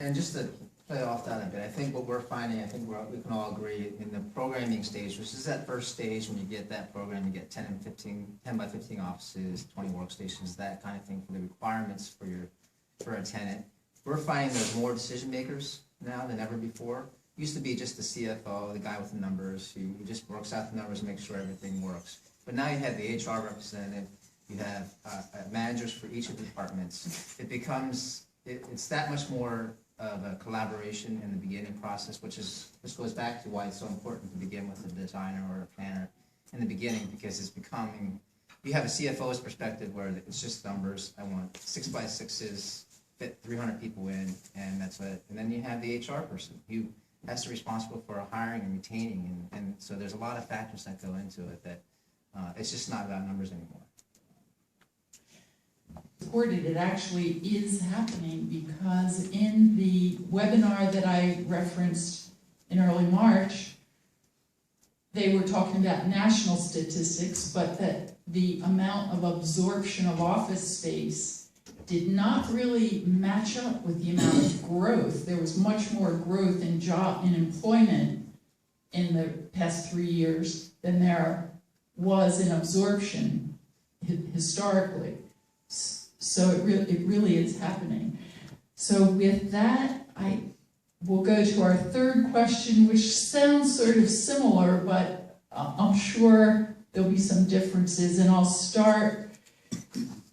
And just to play off that a bit, I think what we're finding, I think we can all agree in the programming stage, which is that first stage when you get that program, you get 10 by 15 offices, 20 workstations, that kind of thing for the requirements for a tenant. We're finding there's more decision makers now than ever before. Used to be just the CFO, the guy with the numbers, who just works out the numbers and makes sure everything works. But now you have the HR representative, you have managers for each of the departments. It becomes, it's that much more of a collaboration in the beginning process, which goes back to why it's so important to begin with a designer or a planner in the beginning, because it's becoming, you have a CFO's perspective where it's just numbers. I want 6x6s, fit 300 people in, and that's it. And then you have the HR person who has to be responsible for hiring and retaining, and so there's a lot of factors that go into it that it's just not about numbers anymore. Supported, it actually is happening, because in the webinar that I referenced in early March, they were talking about national statistics, but that the amount of absorption of office space did not really match up with the amount of growth. There was much more growth in employment in the past 3 years than there was in absorption historically. So it really is happening. So with that, I will go to our third question, which sounds sort of similar, but I'm sure there'll be some differences. And I'll start,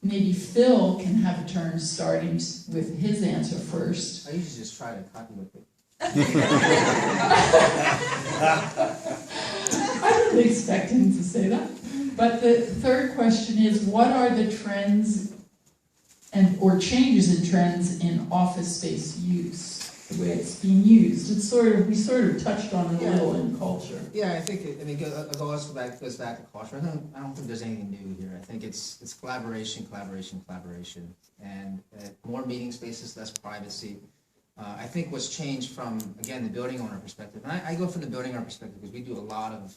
maybe Phil can have a turn starting with his answer first. I usually just try to copy with it. I didn't expect him to say that. But the third question is, what are the trends or changes in trends in office space use, the way it's being used? It's we sort of touched on it a little in culture. Yeah, I think it goes back to culture. I don't think there's anything new here. I think it's collaboration, and more meeting spaces, less privacy. I think what's changed from, again, the building owner perspective, and I go from the building owner perspective because we do a lot of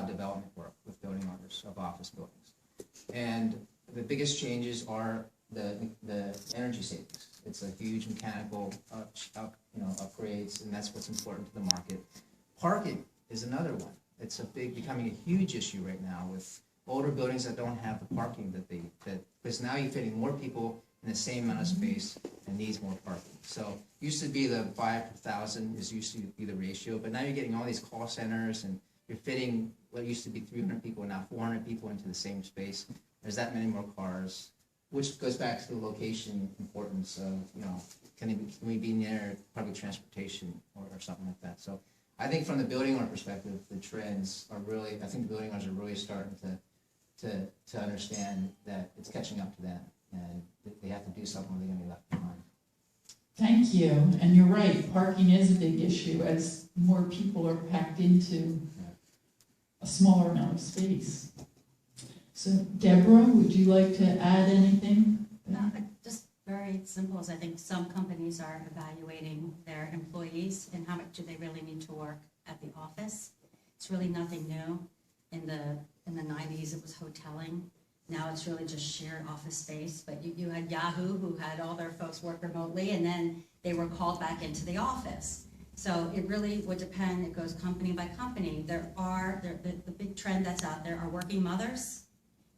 development work with building owners of office buildings, and the biggest changes are the energy savings. It's a huge mechanical upgrades, and that's what's important to the market. Parking is another one. It's becoming a huge issue right now with older buildings that don't have the parking because now you're fitting more people in the same amount of space and needs more parking. So used to be the 5 per 1,000 is used to be the ratio, but now you're getting all these call centers and you're fitting what used to be 300 people, now 400 people into the same space. There's that many more cars, which goes back to the location importance of, can we be near public transportation or something like that. So I think from the building owner perspective, the trends are really, I think the building owners are really starting to understand that it's catching up to them, and they have to do something or they're going to be left behind. Thank you. And you're right, parking is a big issue as more people are packed into a smaller amount of space. So Deborah, would you like to add anything? Just very simple, as I think some companies are evaluating their employees and how much do they really need to work at the office. It's really nothing new. In the 90s, it was hoteling. Now it's really just shared office space. But you had Yahoo, who had all their folks work remotely, and then they were called back into the office. So it really would depend. It goes company by company. The big trend that's out there are working mothers.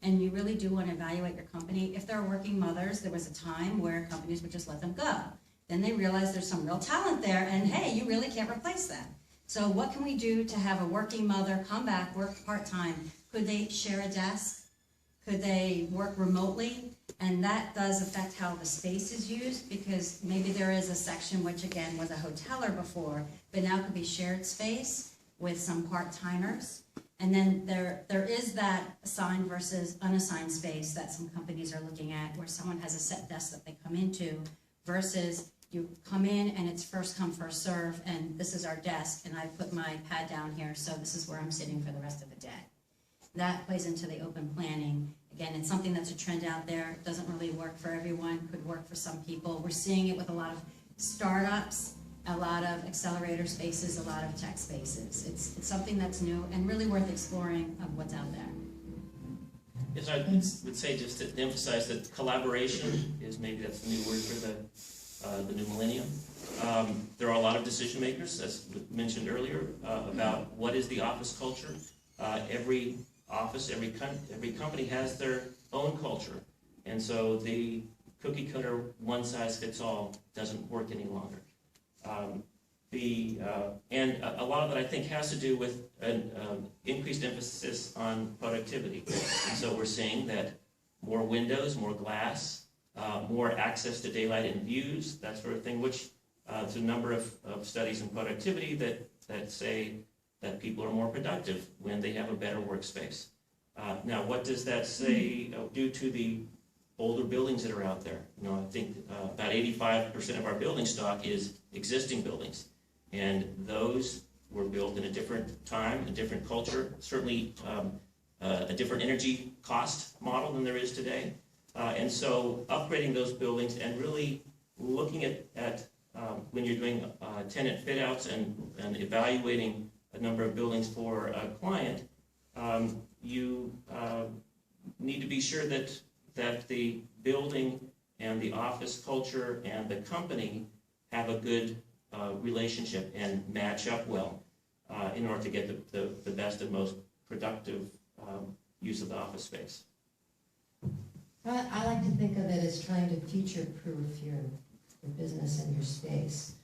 And you really do want to evaluate your company. If there are working mothers, there was a time where companies would just let them go. Then they realized there's some real talent there, and hey, you really can't replace that. So what can we do to have a working mother come back, work part-time? Could they share a desk? Could they work remotely? And that does affect how the space is used, because maybe there is a section which, again, was a hoteler before, but now could be shared space with some part-timers. And then there is that assigned versus unassigned space that some companies are looking at, where someone has a set desk that they come into versus you come in and it's first come, first serve, and this is our desk, and I put my pad down here, so this is where I'm sitting for the rest of the day. That plays into the open planning. Again, it's something that's a trend out there. It doesn't really work for everyone, could work for some people. We're seeing it with a lot of startups, a lot of accelerator spaces, a lot of tech spaces. It's something that's new and really worth exploring of what's out there. Yes, I would say, just to emphasize that collaboration is, maybe that's the new word for the new millennium. decision makers, as mentioned earlier, about what is the office culture. Every office, every company has their own culture. And so the cookie cutter, one size fits all doesn't work any longer. And a lot of it, I think, has to do with an increased emphasis on productivity. And so we're seeing that more windows, more glass, more access to daylight and views, that sort of thing, which there's a number of studies in productivity that say that people are more productive when they have a better workspace. Now, what does that say due to the older buildings that are out there? You know, I think about 85% of our building stock is existing buildings. And those were built in a different time, a different culture, certainly a different energy cost model than there is today. And so upgrading those buildings and really looking at when you're doing tenant fit outs and evaluating a number of buildings for a client, you need to be sure that the building and the office culture and the company have a good relationship and match up well in order to get the best and most productive use of the office space. I like to think of it as trying to future-proof your business and your space.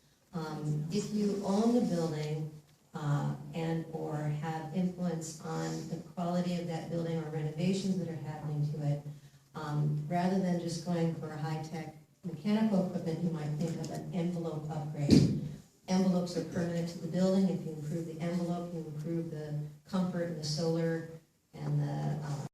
If you own the building and or have influence on the quality of that building or renovations that are happening to it, rather than just going for a high-tech mechanical equipment, you might think of an envelope upgrade. Envelopes are permanent to the building. If you improve the envelope, you improve the comfort and the solar and the